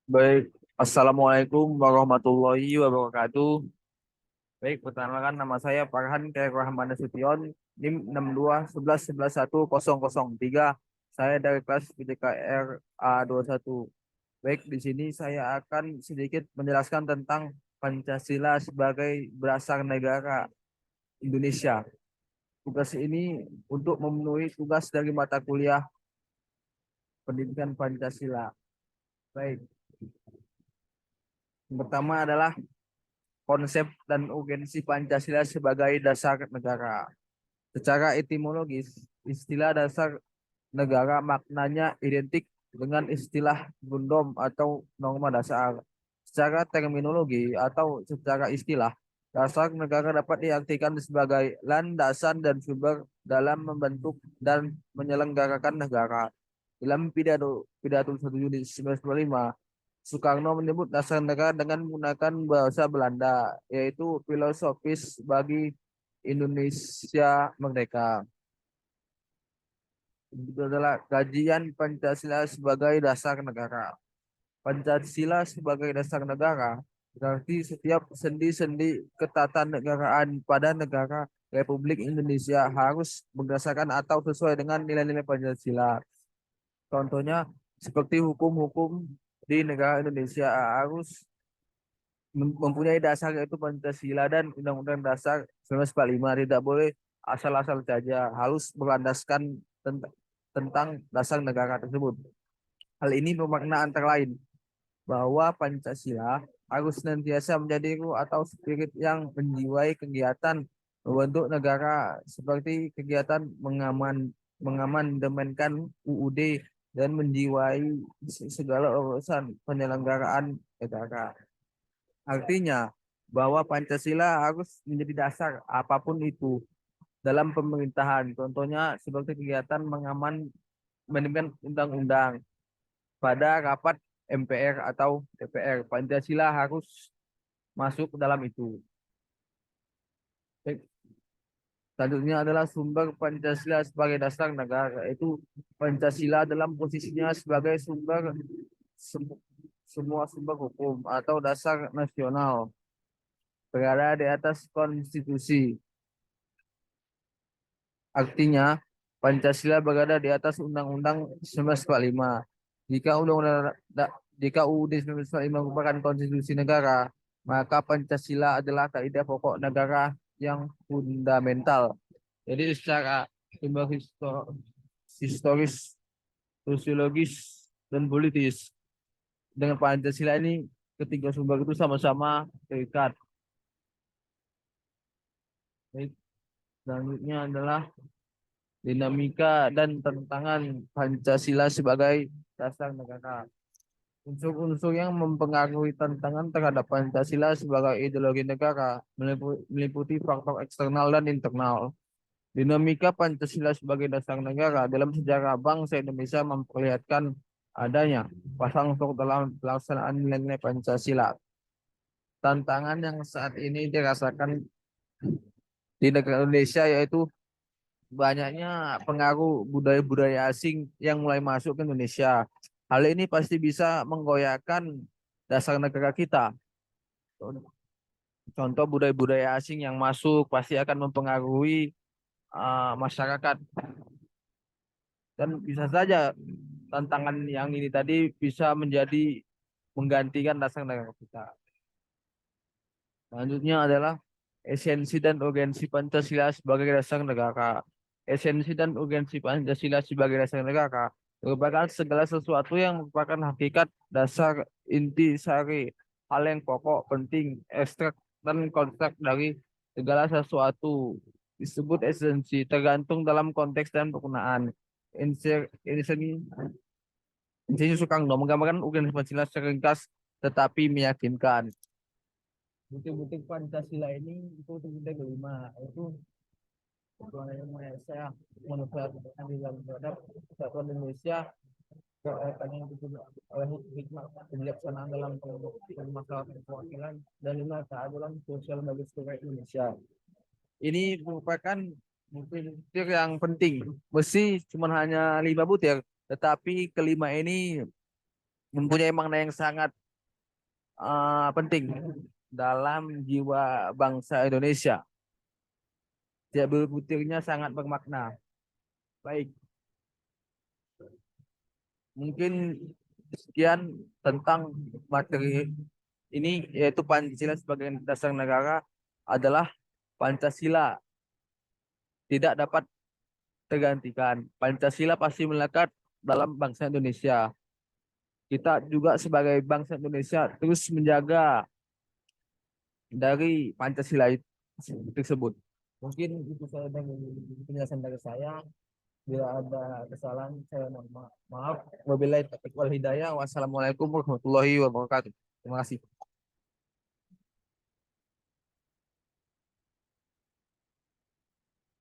Baik, Assalamualaikum warahmatullahi wabarakatuh. Baik, perkenalkan nama saya Farhan Khair Rahman Nasution, NIM 6211111003. Saya dari kelas PJKR A21. Baik, di sini saya akan sedikit menjelaskan tentang Pancasila sebagai dasar negara Indonesia. Tugas ini untuk memenuhi tugas dari mata kuliah pendidikan Pancasila. Baik, yang pertama adalah konsep dan urgensi Pancasila sebagai dasar negara. Secara etimologis, istilah dasar negara maknanya identik dengan istilah gundom atau norma dasar. Secara terminologi atau secara istilah, dasar negara dapat diartikan sebagai landasan dan sumber dalam membentuk dan menyelenggarakan negara. Dalam pidato pidato 1 Juni 1945, Soekarno menyebut dasar negara dengan menggunakan bahasa Belanda, yaitu filosofis bagi Indonesia merdeka. Itu adalah kajian Pancasila sebagai dasar negara. Pancasila sebagai dasar negara berarti setiap sendi-sendi ketatanegaraan pada negara Republik Indonesia harus berdasarkan atau sesuai dengan nilai-nilai Pancasila. Contohnya seperti hukum-hukum di negara Indonesia harus mempunyai dasar yaitu Pancasila dan Undang-Undang Dasar 1945. Tidak boleh asal-asal saja, harus berlandaskan tentang dasar negara tersebut. Hal ini bermakna antara lain bahwa Pancasila harus senantiasa menjadi ruh atau spirit yang menjiwai kegiatan membentuk negara seperti kegiatan mengamandemenkan UUD dan menjiwai segala urusan penyelenggaraan negara. Artinya bahwa Pancasila harus menjadi dasar apapun itu dalam pemerintahan. Contohnya seperti kegiatan mengamandemen undang-undang pada rapat MPR atau DPR. Pancasila harus masuk ke dalam itu. Selanjutnya adalah sumber Pancasila sebagai dasar negara, yaitu Pancasila dalam posisinya sebagai sumber semua sumber hukum atau dasar nasional berada di atas konstitusi. Artinya, Pancasila berada di atas Undang-Undang 1945. Jika Undang-Undang jika UUD 1945 merupakan konstitusi negara, maka Pancasila adalah kaidah pokok negara yang fundamental. Jadi secara historis, sosiologis, dan politis, dengan Pancasila ini ketiga sumber itu sama-sama terikat. Selanjutnya adalah dinamika dan tantangan Pancasila sebagai dasar negara. Unsur-unsur yang mempengaruhi tantangan terhadap Pancasila sebagai ideologi negara meliputi faktor eksternal dan internal. Dinamika Pancasila sebagai dasar negara dalam sejarah bangsa Indonesia memperlihatkan adanya pasang surut dalam pelaksanaan nilai-nilai Pancasila. Tantangan yang saat ini dirasakan di negara Indonesia yaitu banyaknya pengaruh budaya-budaya asing yang mulai masuk ke Indonesia. Hal ini pasti bisa menggoyahkan dasar negara kita. Contoh budaya-budaya asing yang masuk pasti akan mempengaruhi masyarakat dan bisa saja tantangan yang ini tadi bisa menjadi menggantikan dasar negara kita. Selanjutnya adalah esensi dan urgensi Pancasila sebagai dasar negara. Esensi dan urgensi Pancasila sebagai dasar negara merupakan segala sesuatu yang merupakan hakikat, dasar, inti, sari, hal yang pokok, penting, ekstrak, dan kontrak dari segala sesuatu. Disebut esensi, tergantung dalam konteks dan penggunaan. Esensi Soekarno menggambarkan urgensi Pancasila seringkas tetapi meyakinkan. Butir-butir Pancasila ini itu butir kelima, yaitu Tuhan Yang Maha Esa, manusia adil terhadap kesatuan Indonesia, kekayaan yang oleh hikmah kebijaksanaan dalam pengurusan masalah perwakilan dan lima keadilan sosial bagi seluruh Indonesia. Ini merupakan butir yang penting. Mesti cuma hanya 5 butir, tetapi kelima ini mempunyai makna yang sangat penting dalam jiwa bangsa Indonesia. Tiap butirnya sangat bermakna. Baik, mungkin sekian tentang materi ini, yaitu Pancasila sebagai dasar negara adalah Pancasila tidak dapat tergantikan. Pancasila pasti melekat dalam bangsa Indonesia. Kita juga sebagai bangsa Indonesia terus menjaga dari Pancasila tersebut. Mungkin itu saya dari penjelasan dari saya. Bila ada kesalahan, saya mohon maaf. Wabillahi taufiq wal hidayah. Wassalamualaikum warahmatullahi wabarakatuh. Terima kasih.